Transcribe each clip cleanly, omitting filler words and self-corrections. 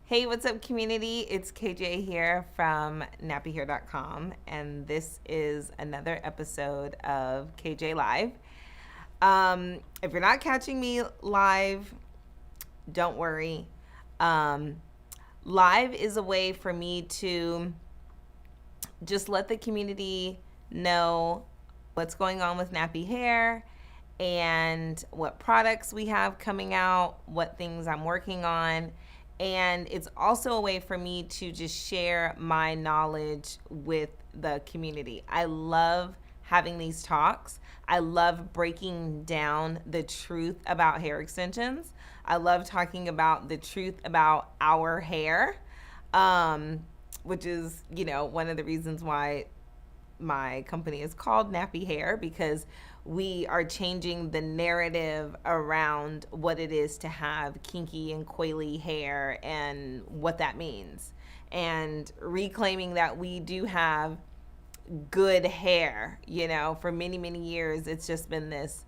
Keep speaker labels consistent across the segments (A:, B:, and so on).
A: Hey, what's up, community? It's KJ here from nappyhair.com, and this is another episode of KJ Live. If you're not catching me live, don't worry. Um, Live is a way for me to just let the community know what's going on with nappy hair and what products we have coming out, what things I'm working on. And it's also a way for me to just share my knowledge with the community. I love having these talks. I love breaking down the truth about hair extensions. I love talking about the truth about our hair, which is, one of the reasons why my company is called Nappy Hair, because we are changing the narrative around what it is to have kinky and coily hair and what that means, and reclaiming that we do have good hair. For many, many years, it's just been this.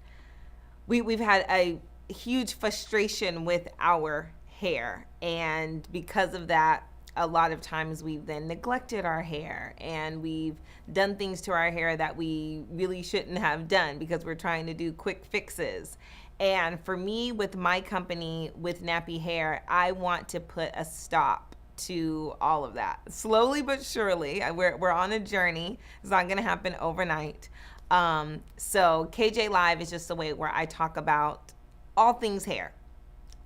A: We've had a huge frustration with our hair, and because of that, a lot of times we've then neglected our hair and we've done things to our hair that we really shouldn't have done because we're trying to do quick fixes. And for me, with my company, with Nappy Hair, I want to put a stop to all of that. Slowly but surely, we're on a journey. It's not going to happen overnight. So KJ Live is just a way where I talk about all things hair,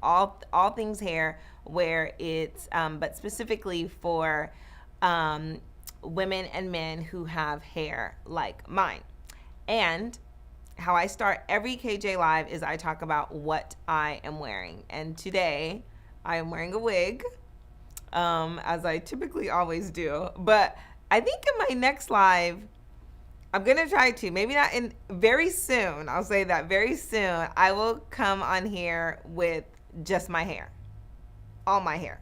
A: all things hair, where it's but specifically for women and men who have hair like mine. And how I start every KJ Live is I talk about what I am wearing. And today I am wearing a wig, as I typically always do. But I think in my next live, I'm going to try to, maybe not in very soon, I'll say that very soon, I will come on here with just my hair, all my hair.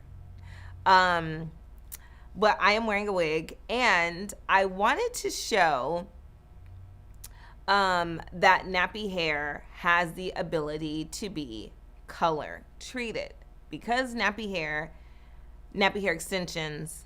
A: But I am wearing a wig, and I wanted to show that nappy hair has the ability to be color treated, because nappy hair extensions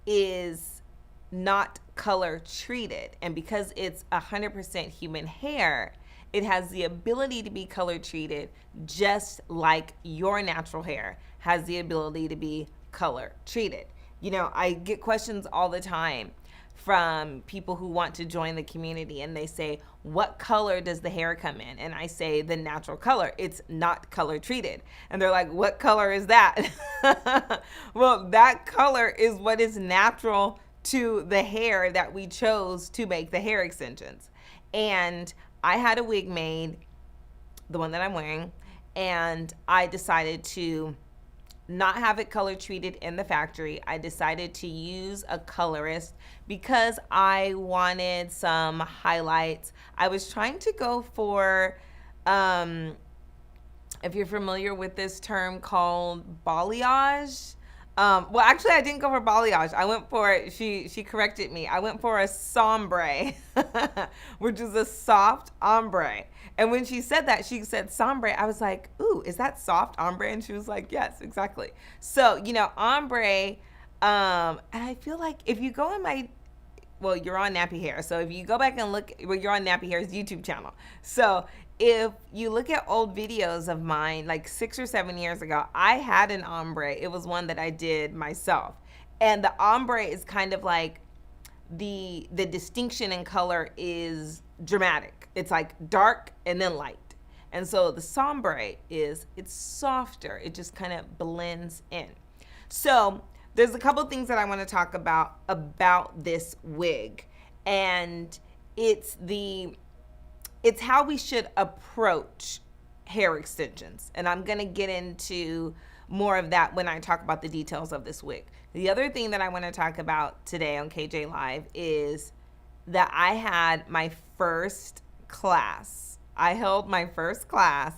A: is not color treated, and because it's 100% human hair, it has the ability to be color treated just like your natural hair has the ability to be color treated. I get questions all the time from people who want to join the community, and they say, what color does the hair come in? And I say, the natural color. It's not color treated. And they're like, what color is that? Well, that color is what is natural to the hair that we chose to make the hair extensions. And I had a wig made, the one that I'm wearing, and I decided to not have it color treated in the factory. I decided to use a colorist because I wanted some highlights. I was trying to go for, if you're familiar with this term called balayage. Well, actually, I didn't go for balayage. I went for, she corrected me. I went for a sombre, which is a soft ombre. And when she said that, she said sombre, I was like, ooh, is that soft ombre? And she was like, yes, exactly. So, ombre, and I feel like if you go in well, you're on Nappy Hair. So if you go back and look, well, you're on Nappy Hair's YouTube channel. So if you look at old videos of mine, like 6 or 7 years ago, I had an ombre. It was one that I did myself. And the ombre is kind of like the distinction in color is dramatic. It's like dark and then light. And so the sombre it's softer. It just kind of blends in. So there's a couple things that I want to talk about this wig, and it's how we should approach hair extensions. And I'm going to get into more of that when I talk about the details of this wig. The other thing that I want to talk about today on KJ Live is that I had my first class. I held my first class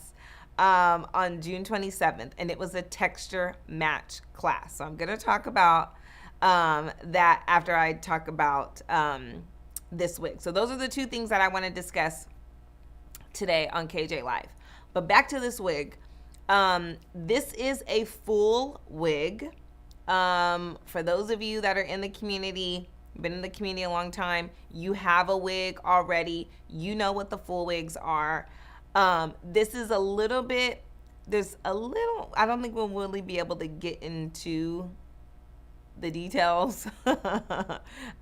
A: on June 27th, and it was a texture match class. So I'm going to talk about that after I talk about this wig. So those are the two things that I want to discuss today on KJ Live. But back to this wig. This is a full wig. For those of you that are in the community, been in the community a long time, you have a wig already. You know what the full wigs are. This is a little bit, there's a little, I don't think we'll really be able to get into the details.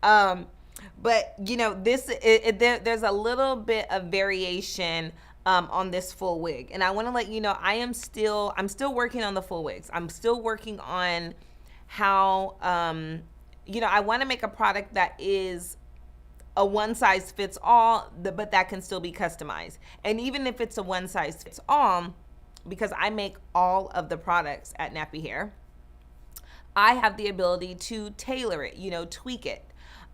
A: But there's a little bit of variation on this full wig, and I want to let you know I'm still working on the full wigs. I'm still working on how I want to make a product that is a one size fits all, but that can still be customized. And even if it's a one size fits all, because I make all of the products at Nappy Hair, I have the ability to tailor it, tweak it.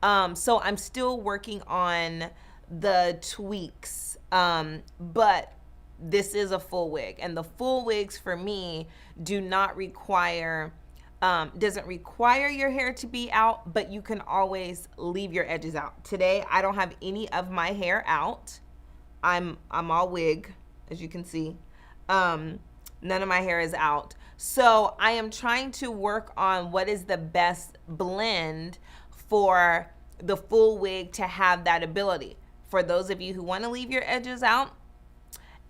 A: So I'm still working on the tweaks, but this is a full wig, and the full wigs for me do not require, doesn't require your hair to be out, but you can always leave your edges out. Today, I don't have any of my hair out. I'm all wig, as you can see. None of my hair is out. So I am trying to work on what is the best blend for the full wig to have that ability. For those of you who want to leave your edges out,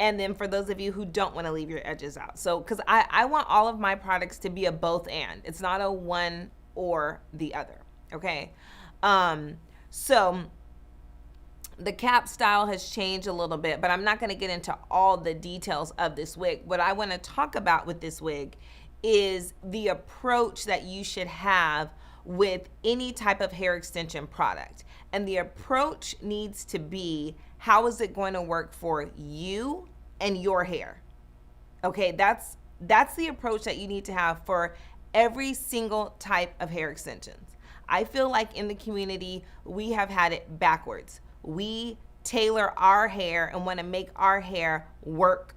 A: and then for those of you who don't want to leave your edges out. So, because I want all of my products to be a both and. It's not a one or the other, okay? So the cap style has changed a little bit, but I'm not going to get into all the details of this wig. What I want to talk about with this wig is the approach that you should have with any type of hair extension product. And the approach needs to be, how is it going to work for you and your hair? Okay, that's the approach that you need to have for every single type of hair extensions. I feel like in the community, we have had it backwards. We tailor our hair and want to make our hair work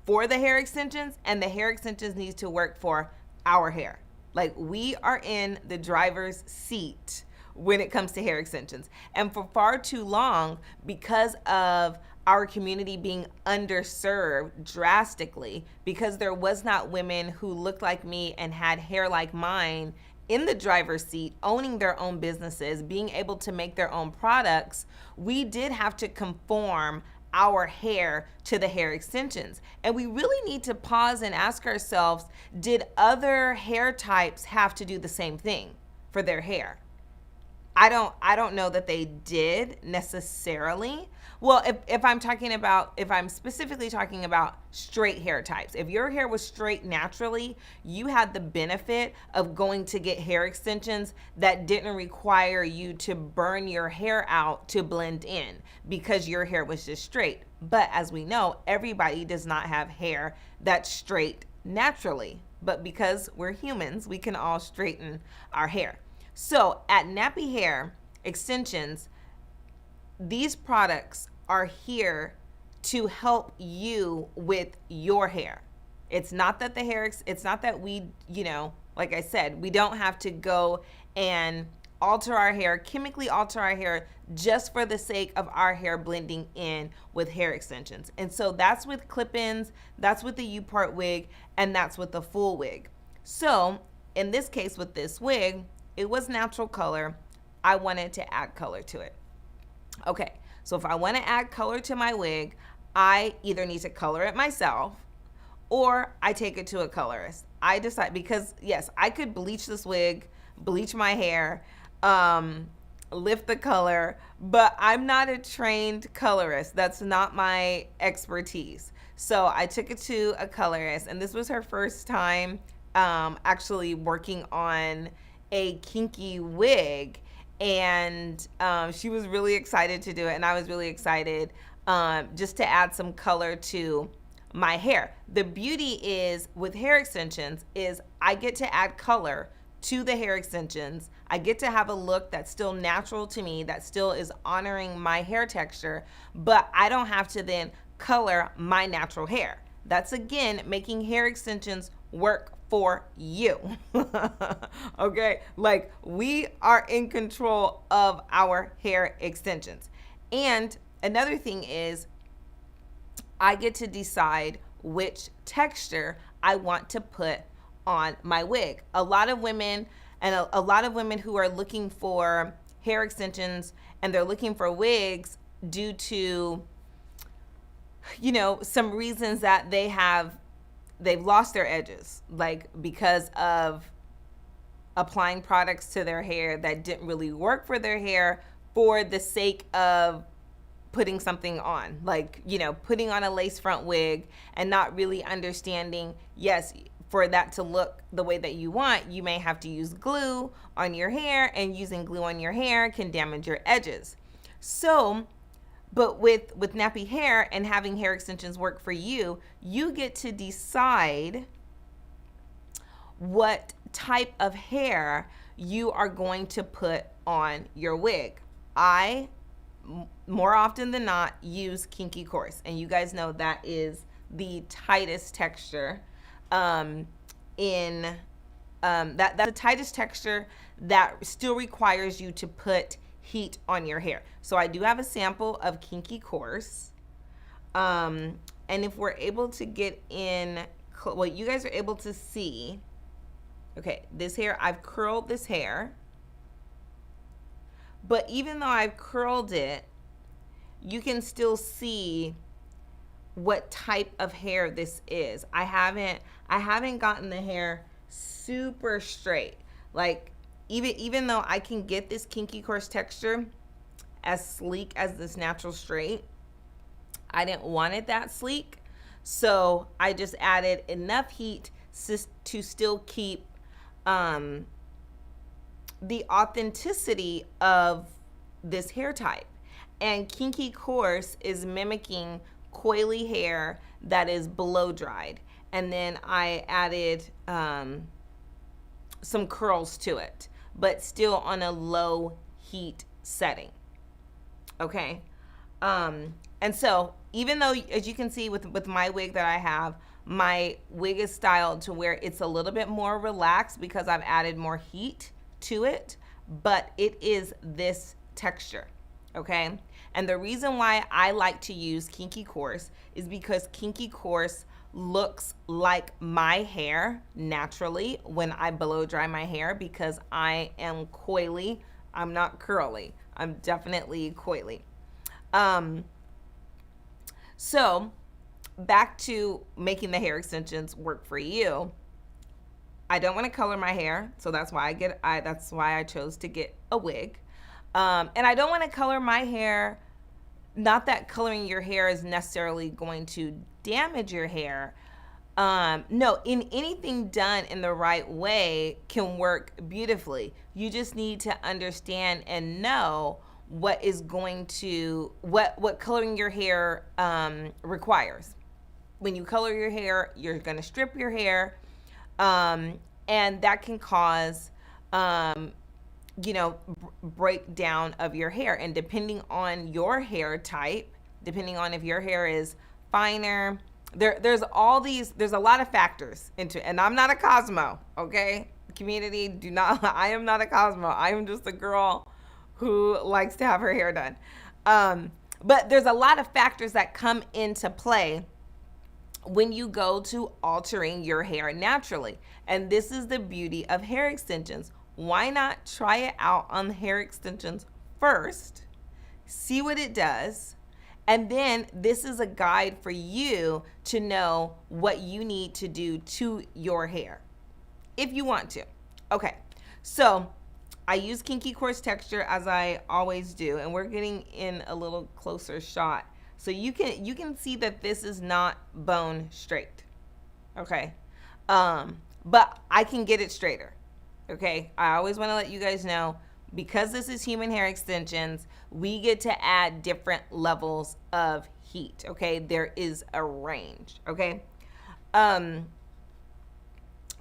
A: for the hair extensions, and the hair extensions needs to work for our hair. Like, we are in the driver's seat when it comes to hair extensions. And for far too long, because of our community being underserved drastically, because there was not women who looked like me and had hair like mine in the driver's seat, owning their own businesses, being able to make their own products, we did have to conform our hair to the hair extensions. And we really need to pause and ask ourselves, did other hair types have to do the same thing for their hair? I don't know that they did necessarily. Well, if I'm specifically talking about straight hair types, if your hair was straight naturally, you had the benefit of going to get hair extensions that didn't require you to burn your hair out to blend in, because your hair was just straight. But as we know, everybody does not have hair that's straight naturally. But because we're humans, we can all straighten our hair. So at Nappy Hair Extensions, these products are here to help you with your hair. It's not that it's not that we, like I said, we don't have to go and alter our hair, chemically alter our hair just for the sake of our hair blending in with hair extensions. And so that's with clip-ins, that's with the U-part wig, and that's with the full wig. So in this case with this wig, it was natural color. I wanted to add color to it. Okay, so if I want to add color to my wig, I either need to color it myself or I take it to a colorist. I decide, because yes, I could bleach this wig, bleach my hair, lift the color, but I'm not a trained colorist. That's not my expertise. So I took it to a colorist, and this was her first time actually working on a kinky wig, and she was really excited to do it, and I was really excited just to add some color to my hair. The beauty is with hair extensions is I get to add color to the hair extensions. I get to have a look that's still natural to me, that still is honoring my hair texture, but I don't have to then color my natural hair. That's again making hair extensions work for you. Okay, like we are in control of our hair extensions. And another thing is I get to decide which texture I want to put on my wig. A lot of women who are looking for hair extensions and they're looking for wigs due to, you know, some reasons that they've lost their edges, like because of applying products to their hair that didn't really work for their hair for the sake of putting something on, like, you know, putting on a lace front wig and not really understanding, yes, for that to look the way that you want, you may have to use glue on your hair, and using glue on your hair can damage your edges. So, but with nappy hair and having hair extensions work for you, you get to decide what type of hair you are going to put on your wig. I, more often than not, use kinky coarse, and you guys know that is the tightest texture that's the tightest texture that still requires you to put heat on your hair. So I do have a sample of kinky coarse, and if we're able to get in, well, you guys are able to see, okay, this hair, I've curled this hair, but even though I've curled it, you can still see what type of hair this is. I haven't gotten the hair super straight. Like, even though I can get this kinky coarse texture as sleek as this natural straight, I didn't want it that sleek. So I just added enough heat to still keep the authenticity of this hair type. And kinky coarse is mimicking coily hair that is blow dried. And then I added some curls to it, but still on a low heat setting. Okay. And so even though, as you can see with my wig that I have, my wig is styled to where it's a little bit more relaxed because I've added more heat to it, but it is this texture. Okay. And the reason why I like to use kinky coarse is because kinky coarse looks like my hair naturally when I blow dry my hair, because I am coily. I'm not curly. I'm definitely coily. So back to making the hair extensions work for you. I don't want to color my hair, so that's why I chose to get a wig. And I don't want to color my hair. Not that coloring your hair is necessarily going to damage your hair. No, anything done in the right way can work beautifully. You just need to understand and know what coloring your hair requires. When you color your hair, you're going to strip your hair, and that can cause breakdown of your hair. And depending on your hair type, depending on if your hair is finer, there's a lot of factors into it. And I'm not a Cosmo, okay? Community, I am not a Cosmo. I am just a girl who likes to have her hair done. But there's a lot of factors that come into play when you go to altering your hair naturally. And this is the beauty of hair extensions. Why not try it out on hair extensions first, see what it does, and then this is a guide for you to know what you need to do to your hair if you want to. Okay, so I use kinky coarse texture as I always do, and we're getting in a little closer shot so you can see that this is not bone straight. Okay, but I can get it straighter. Okay, I always want to let you guys know, because this is human hair extensions, we get to add different levels of heat. Okay, there is a range. Okay,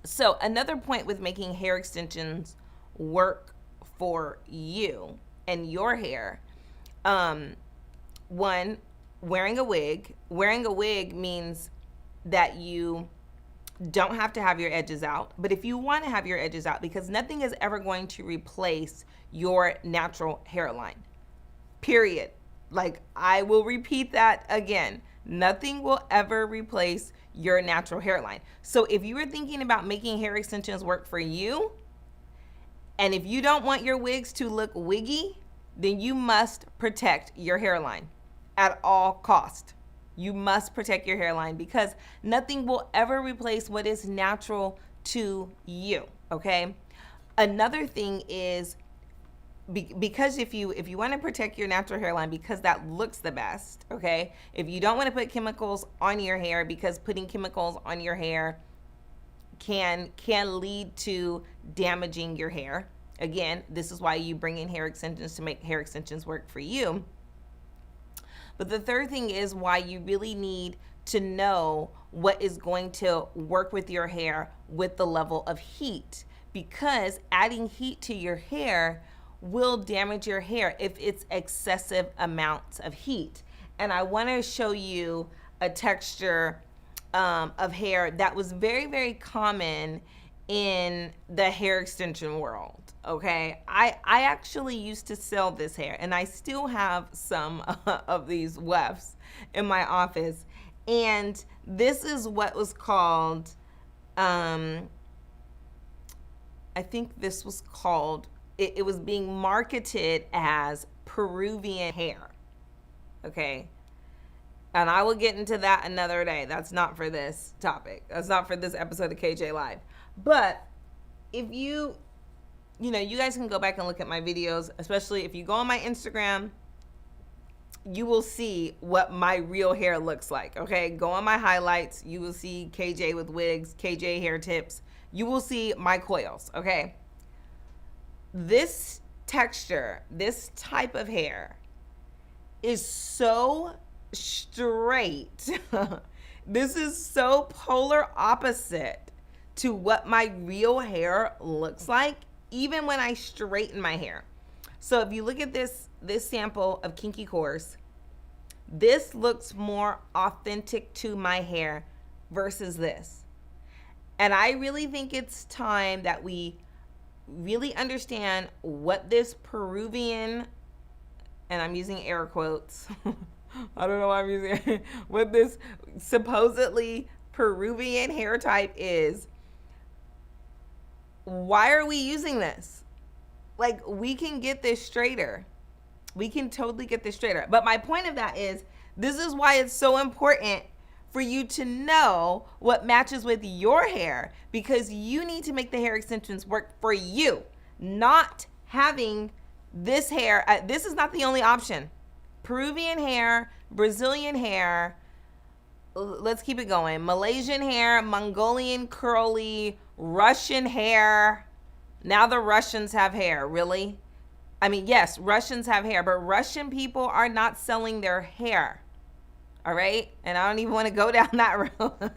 A: so another point with making hair extensions work for you and your hair, one, wearing a wig. Wearing a wig means that you don't have to have your edges out, but if you want to have your edges out, because nothing is ever going to replace your natural hairline, period. Like, I will repeat that again. Nothing will ever replace your natural hairline. So if you were thinking about making hair extensions work for you, and if you don't want your wigs to look wiggy, then you must protect your hairline at all cost. You must protect your hairline because nothing will ever replace what is natural to you, okay? Another thing is because if you want to protect your natural hairline because that looks the best, okay? If you don't want to put chemicals on your hair because putting chemicals on your hair can lead to damaging your hair. Again, this is why you bring in hair extensions to make hair extensions work for you. But the third thing is why you really need to know what is going to work with your hair with the level of heat, because adding heat to your hair will damage your hair if it's excessive amounts of heat. And I want to show you a texture of hair that was very, very common in the hair extension world. Okay, I actually used to sell this hair, and I still have some of these wefts in my office. And this is what was called, I think this was called, it was being marketed as Peruvian hair. Okay. And I will get into that another day. That's not for this topic. That's not for this episode of KJ Live. But if you guys can go back and look at my videos, especially if you go on my Instagram, you will see what my real hair looks like, okay? Go on my highlights. You will see KJ with wigs, KJ hair tips. You will see my coils, okay? This texture, this type of hair is so straight. This is so polar opposite to what my real hair looks like, even when I straighten my hair. So if you look at this sample of Kinky Course, this looks more authentic to my hair versus this. And I really think it's time that we really understand what this Peruvian, and I'm using air quotes, I don't know why I'm using it, what this supposedly Peruvian hair type is. Why are we using this? Like, we can get this straighter. We can totally get this straighter. But my point of that is, this is why it's so important for you to know what matches with your hair, because you need to make the hair extensions work for you, not having this hair. This is not the only option. Peruvian hair, Brazilian hair, let's keep it going. Malaysian hair, Mongolian curly, Russian hair. Now the Russians have hair, really? I mean, yes, Russians have hair, but Russian people are not selling their hair. All right? And I don't even want to go down that road.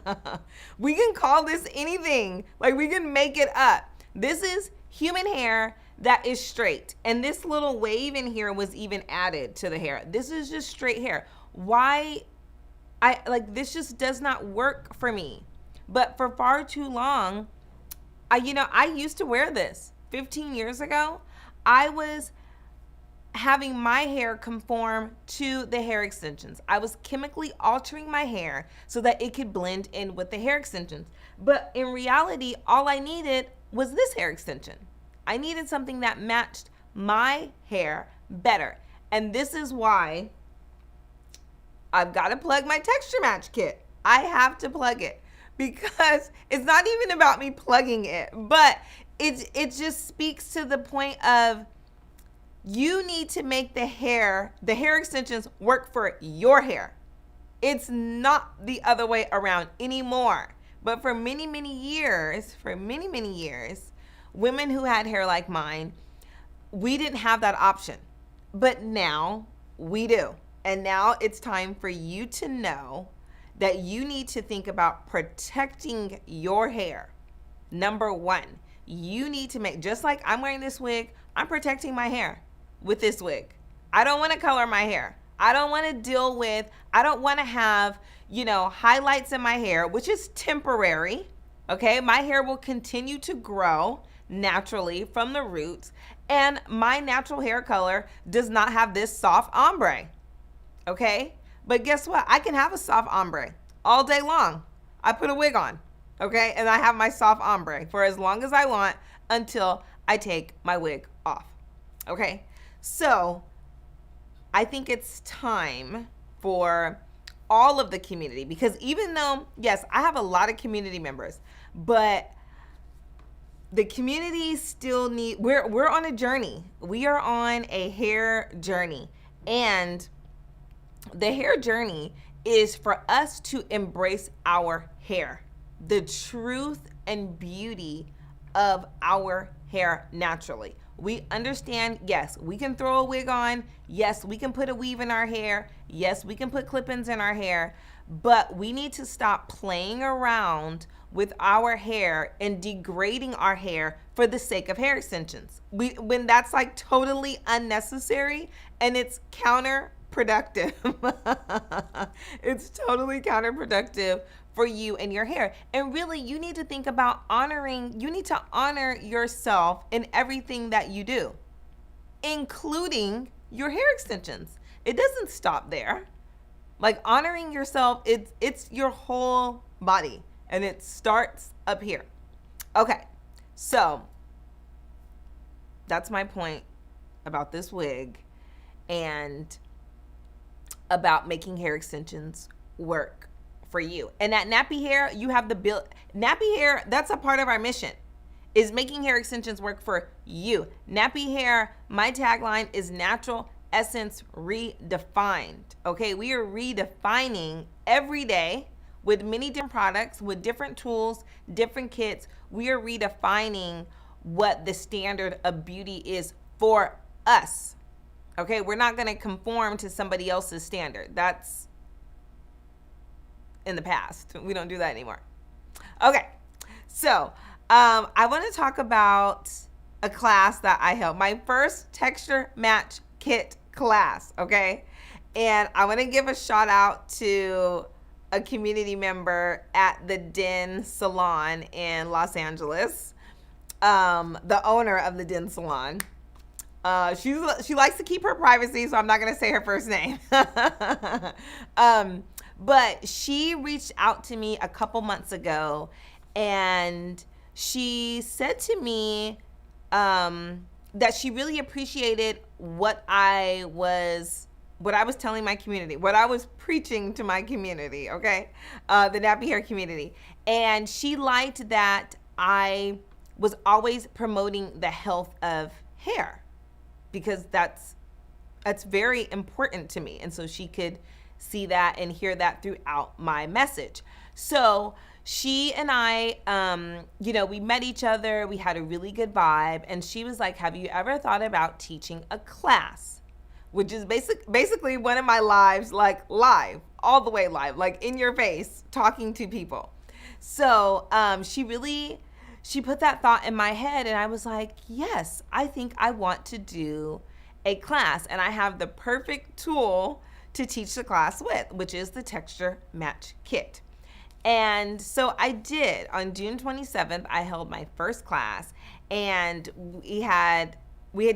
A: We can call this anything. Like, we can make it up. This is human hair that is straight. And this little wave in here was even added to the hair. This is just straight hair. Why? This just does not work for me. But for far too long, I used to wear this. 15 years ago, I was having my hair conform to the hair extensions. I was chemically altering my hair so that it could blend in with the hair extensions. But in reality, all I needed was this hair extension. I needed something that matched my hair better. And this is why I've got to plug my texture match kit. I have to plug it because it's not even about me plugging it, but it just speaks to the point of, you need to make the hair extensions work for your hair. It's not the other way around anymore. But for many, many years, women who had hair like mine, we didn't have that option. But now we do. And now it's time for you to know that you need to think about protecting your hair. Number one, you need to make, just like I'm wearing this wig, I'm protecting my hair with this wig. I don't want to color my hair. I don't want to have, highlights in my hair, which is temporary. Okay. My hair will continue to grow naturally from the roots. And my natural hair color does not have this soft ombre. okay? But guess what? I can have a soft ombre all day long. I put a wig on, okay? And I have my soft ombre for as long as I want until I take my wig off, okay? So I think it's time for all of the community, because even though, yes, I have a lot of community members, but the community still we're on a journey. We are on a hair journey. And the hair journey is for us to embrace our hair, the truth and beauty of our hair naturally. We understand, yes, we can throw a wig on. Yes, we can put a weave in our hair. Yes, we can put clip-ins in our hair. But we need to stop playing around with our hair and degrading our hair for the sake of hair extensions. When that's like totally unnecessary and it's counterproductive. It's totally counterproductive for you and your hair. And really, you need to think about you need to honor yourself in everything that you do, including your hair extensions. It doesn't stop there. Like, honoring yourself, it's your whole body, and it starts up here. Okay, so that's my point about this wig and about making hair extensions work for you. And at Nappy Hair, you have Nappy Hair, that's a part of our mission, is making hair extensions work for you. Nappy Hair, my tagline is natural essence redefined. Okay, we are redefining every day with many different products, with different tools, different kits. We are redefining what the standard of beauty is for us. Okay, we're not going to conform to somebody else's standard. That's in the past. We don't do that anymore. Okay, so I want to talk about a class that I held, my first texture match kit class, okay? And I want to give a shout out to a community member at the Den Salon in Los Angeles, the owner of the Den Salon. She likes to keep her privacy, so I'm not going to say her first name. But she reached out to me a couple months ago, and she said to me that she really appreciated what I was telling my community, what I was preaching to my community, okay? The Nappy Hair community. And she liked that I was always promoting the health of hair, because that's very important to me. And so she could see that and hear that throughout my message. So she and I, we met each other. We had a really good vibe. And she was like, have you ever thought about teaching a class? Which is basically one of my lives, like live, all the way live, like in your face, talking to people. So she put that thought in my head, and I was like, yes, I think I want to do a class. And I have the perfect tool to teach the class with, which is the Texture Match Kit. And so I did. On June 27th, I held my first class, and we had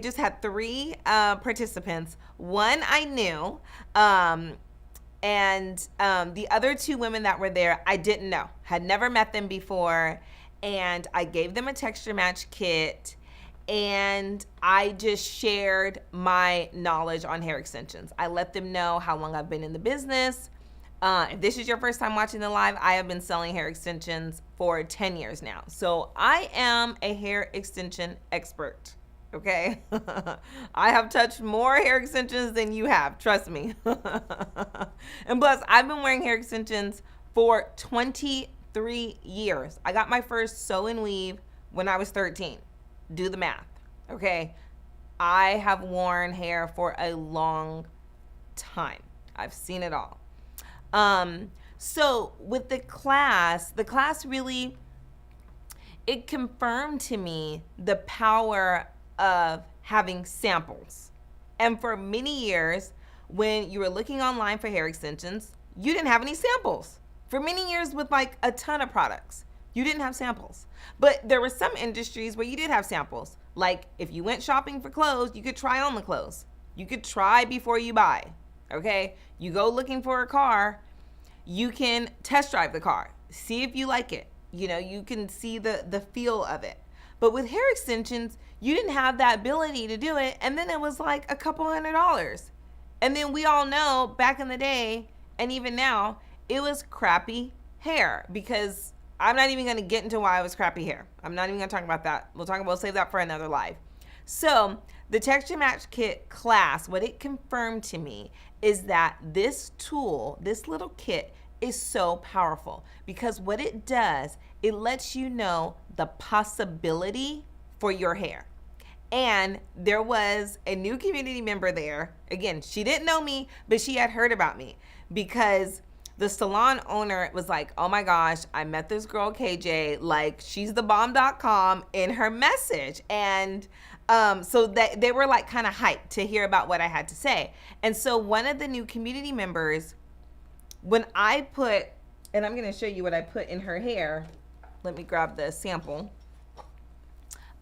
A: just had 3 participants. One I knew, and the other 2 women that were there, I didn't know, had never met them before. And I gave them a texture match kit, and I just shared my knowledge on hair extensions. I let them know how long I've been in the business. If this is your first time watching the live, I have been selling hair extensions for 10 years now. So I am a hair extension expert, okay? I have touched more hair extensions than you have, trust me. And plus, I've been wearing hair extensions for 23 years. I got my first sew and weave when I was 13. Do the math, okay? I have worn hair for a long time. I've seen it all. So with the class really, it confirmed to me the power of having samples. And for many years, when you were looking online for hair extensions, you didn't have any samples. For many years, with like a ton of products, you didn't have samples. But there were some industries where you did have samples. Like if you went shopping for clothes, you could try on the clothes. You could try before you buy. Okay? You go looking for a car, you can test drive the car, see if you like it. You know, you can see the feel of it. But with hair extensions, you didn't have that ability to do it, and then it was like a couple $100. And then we all know back in the day, and even now, it was crappy hair, because I'm not even going to get into why it was crappy hair. I'm not even going to talk about that. We'll save that for another live. So the Texture Match Kit class, what it confirmed to me is that this tool, this little kit, is so powerful, because what it does, it lets you know the possibility for your hair. And there was a new community member there. Again, she didn't know me, but she had heard about me, because the salon owner was like, oh my gosh, I met this girl KJ, like she's the bomb.com in her message. And so that they were like kind of hyped to hear about what I had to say. And so one of the new community members, when I put, and I'm going to show you what I put in her hair. Let me grab the sample.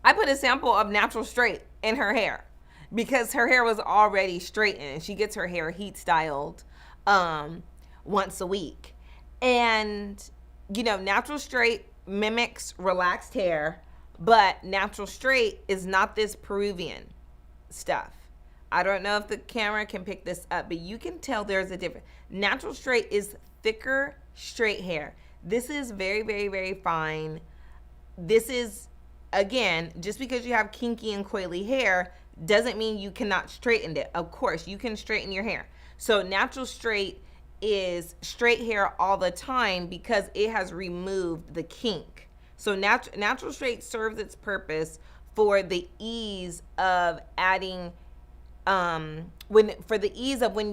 A: I put a sample of natural straight in her hair, because her hair was already straightened. She gets her hair heat styled once a week. And, you know, natural straight mimics relaxed hair, but natural straight is not this Peruvian stuff. I don't know if the camera can pick this up, but you can tell there's a difference. Natural straight is thicker, straight hair. This is very, very, very fine. This is, again, just because you have kinky and coily hair doesn't mean you cannot straighten it. Of course, you can straighten your hair. So natural straight is straight hair all the time, because it has removed the kink. So natural straight serves its purpose for the ease of adding, when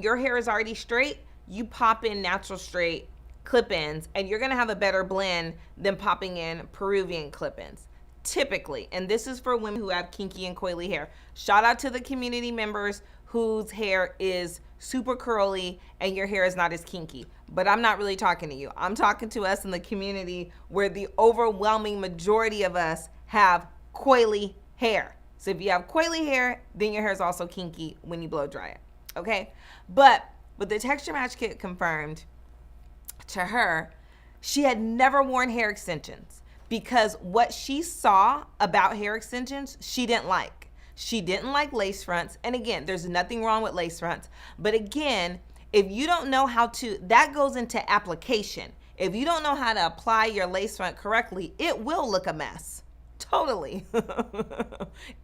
A: your hair is already straight, you pop in natural straight clip-ins, and you're gonna have a better blend than popping in Peruvian clip-ins, typically. And this is for women who have kinky and coily hair. Shout out to the community members whose hair is super curly and your hair is not as kinky. But I'm not really talking to you. I'm talking to us in the community where the overwhelming majority of us have coily hair. So if you have coily hair, then your hair is also kinky when you blow dry it. Okay? But with the Texture Match Kit confirmed, to her, she had never worn hair extensions, because what she saw about hair extensions, she didn't like. She didn't like lace fronts. And again, there's nothing wrong with lace fronts. But again, if you don't know how to, that goes into application. If you don't know how to apply your lace front correctly, it will look a mess. Totally.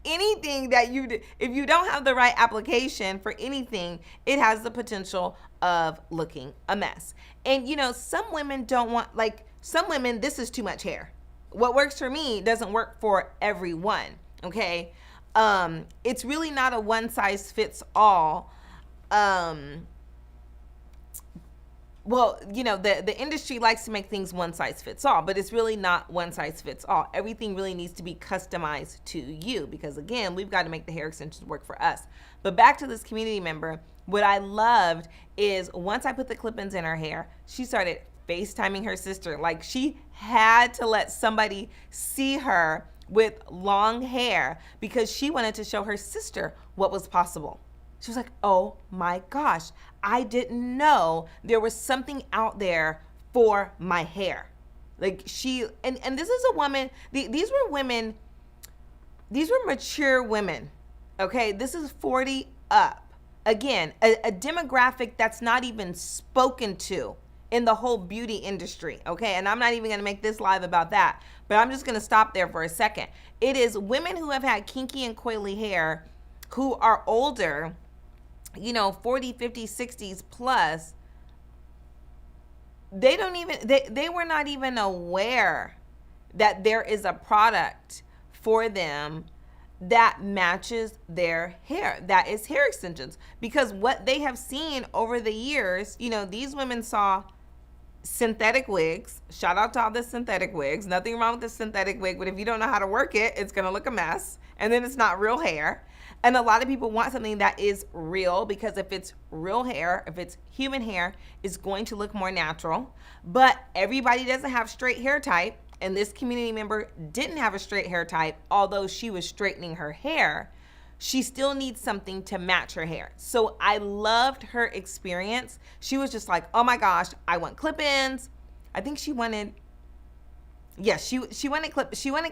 A: Anything that you do, if you don't have the right application for anything, it has the potential of looking a mess. And you know, some women don't want, like some women, this is too much hair. What works for me doesn't work for everyone. Okay. It's really not a one size fits all. Well, you know, the industry likes to make things one size fits all, but it's really not one size fits all. Everything really needs to be customized to you, because again, we've got to make the hair extensions work for us. But back to this community member, what I loved is once I put the clip-ins in her hair, she started FaceTiming her sister. Like, she had to let somebody see her with long hair, because she wanted to show her sister what was possible. She was like, oh my gosh, I didn't know there was something out there for my hair. Like, she, and this is a woman, these were women, these were mature women, okay? This is 40 up. Again, a demographic that's not even spoken to in the whole beauty industry, okay? And I'm not even gonna make this live about that, but I'm just gonna stop there for a second. It is women who have had kinky and coily hair, who are older, you know, 40, 50, 60s plus. They don't even, they were not even aware that there is a product for them that matches their hair, that is hair extensions. Because what they have seen over the years, you know, these women saw synthetic wigs. Shout out to all the synthetic wigs. Nothing wrong with the synthetic wig, but if you don't know how to work it, it's gonna look a mess. And then it's not real hair. And a lot of people want something that is real, because if it's real hair, if it's human hair, it's going to look more natural. But everybody doesn't have straight hair type. And this community member didn't have a straight hair type, although she was straightening her hair. she still needs something to match her hair. So I loved her experience. She was just like, oh my gosh, I want clip-ins. I think she wanted, yes, she wanted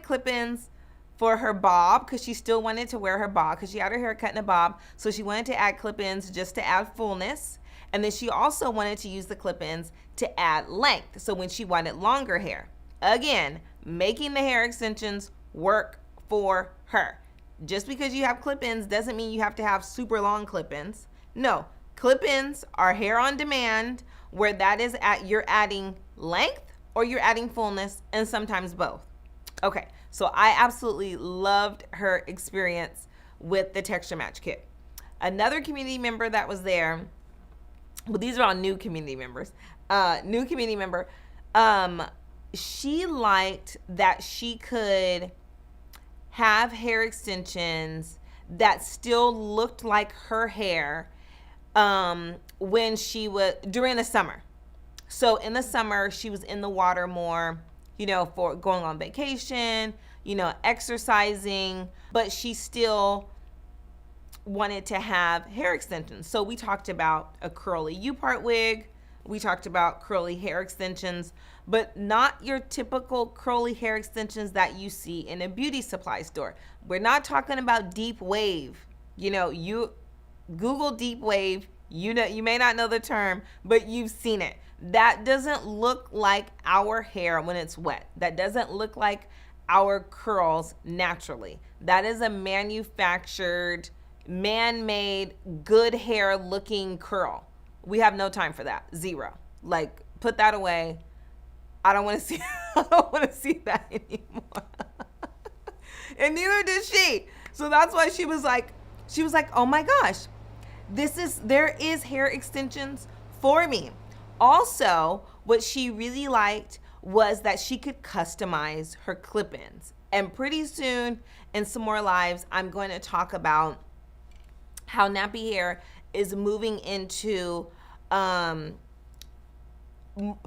A: clip-ins for her bob, because she still wanted to wear her bob because she had her hair cut in a bob. So she wanted to add clip-ins just to add fullness. And then she also wanted to use the clip-ins to add length. So when she wanted longer hair, again, making the hair extensions work for her. Just because you have clip-ins doesn't mean you have to have super long clip-ins. No, clip-ins are hair on demand, where that is you're adding length or you're adding fullness, and sometimes both. Okay, so I absolutely loved her experience with the Texture Match kit. Another community member that was there, well, these are all new community members. She liked that she could have hair extensions that still looked like her hair when she was during the summer. So in the summer, she was in the water more, for going on vacation, exercising, but she still wanted to have hair extensions. So we talked about a curly U-part wig. We talked about curly hair extensions, but not your typical curly hair extensions that you see in a beauty supply store. We're not talking about deep wave. You Google deep wave, you may not know the term, but you've seen it. That doesn't look like our hair when it's wet. That doesn't look like our curls naturally. That is a manufactured, man-made, good hair looking curl. We have no time for that. Zero. Like, put that away. I don't want to see that anymore. And neither did she. So that's why she was like, oh my gosh, there is hair extensions for me. Also, what she really liked was that she could customize her clip-ins. And pretty soon in some more lives, I'm going to talk about how Nappy Hair is moving into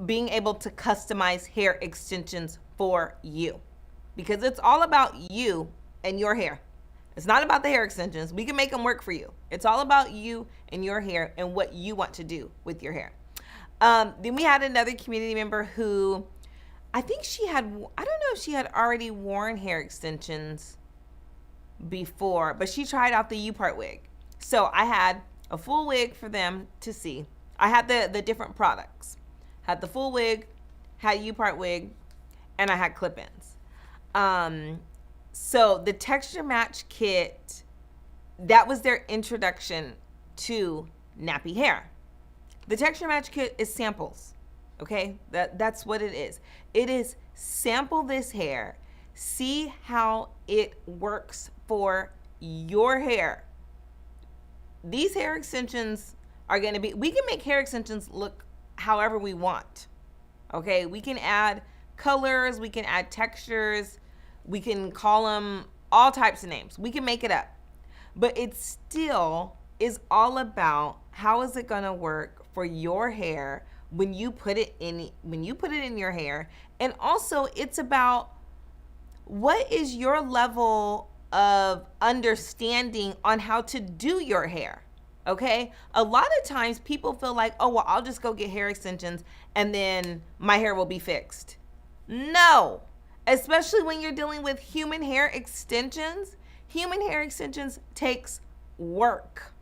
A: being able to customize hair extensions for you, because it's all about you and your hair. It's not about the hair extensions. We can make them work for you. It's all about you and your hair and what you want to do with your hair. Then we had another community member who I think I don't know if she had already worn hair extensions before, but she tried out the U-part wig. So I had a full wig for them to see. I had the different products. Had the full wig, had U-part wig, and I had clip-ins. So the Texture Match kit, that was their introduction to nappy hair. The Texture Match kit is samples, okay? That's what it is. It is sample this hair, see how it works for your hair. These hair extensions are going to be, we can make hair extensions look however we want, okay? We can add colors, we can add textures, we can call them all types of names. We can make it up. But it still is all about how is it going to work for your hair when you put it in your hair. And also it's about what is your level of understanding on how to do your hair. Okay? A lot of times people feel like, oh, well, I'll just go get hair extensions and then my hair will be fixed. No. Especially when you're dealing with human hair extensions. Human hair extensions takes work.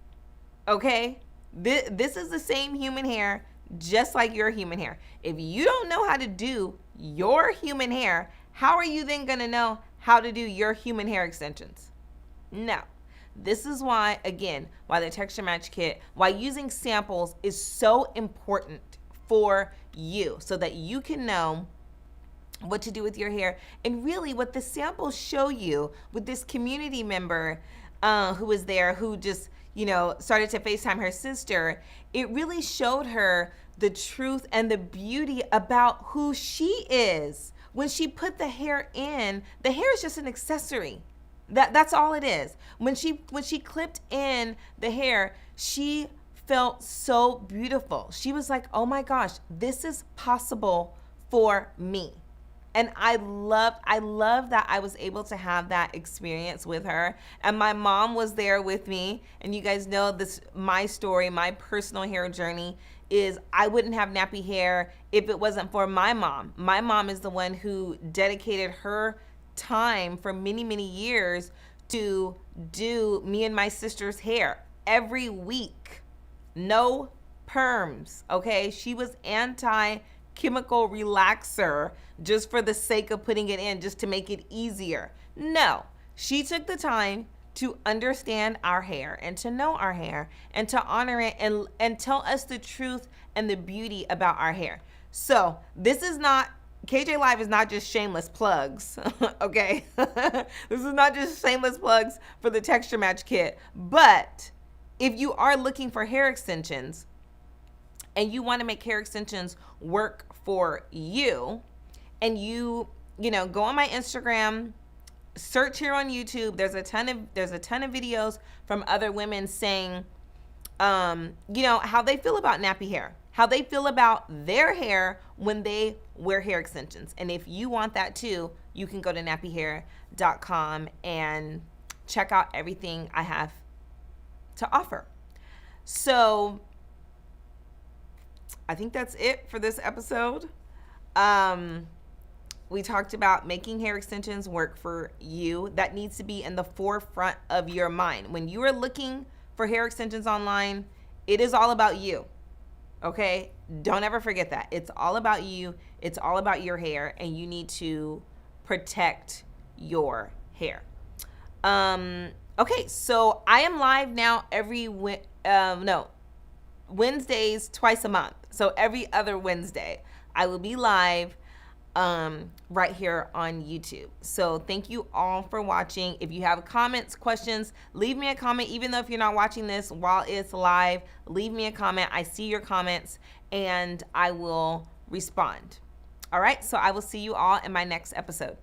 A: Okay? This is the same human hair, just like your human hair. If you don't know how to do your human hair, how are you then going to know how to do your human hair extensions? No. This is why, again, why the Texture Match kit, why using samples is so important for you, so that you can know what to do with your hair. And really what the samples show you with this community member who was there, who just, started to FaceTime her sister, it really showed her the truth and the beauty about who she is. When she put the hair in, the hair is just an accessory. That's all it is. When she clipped in the hair, she felt so beautiful. She was like, oh my gosh, this is possible for me. And I love that I was able to have that experience with her. And my mom was there with me. And you guys know this, my story, my personal hair journey is I wouldn't have nappy hair if it wasn't for my mom. My mom is the one who dedicated her time for many, many years to do me and my sister's hair every week. No perms, okay? She was anti-chemical relaxer just for the sake of putting it in, just to make it easier. No, she took the time to understand our hair and to know our hair and to honor it and tell us the truth and the beauty about our hair. So this is not, KJ Live is not just shameless plugs, okay? This is not just shameless plugs for the Texture Match Kit, but if you are looking for hair extensions and you want to make hair extensions work for you, and you go on my Instagram, search here on YouTube, there's a ton of videos from other women saying how they feel about nappy hair, how they feel about their hair when they wear hair extensions. And if you want that too, you can go to nappyhair.com and check out everything I have to offer. So I think that's it for this episode. We talked about making hair extensions work for you. That needs to be in the forefront of your mind. When you are looking for hair extensions online, it is all about you. Okay? Don't ever forget that. It's all about you. It's all about your hair, and you need to protect your hair. Okay, so I am live now Wednesdays twice a month. So every other Wednesday, I will be live right here on YouTube. So thank you all for watching. If you have comments, questions, leave me a comment. Even though if you're not watching this while it's live, leave me a comment. I see your comments and I will respond. All right, so I will see you all in my next episode.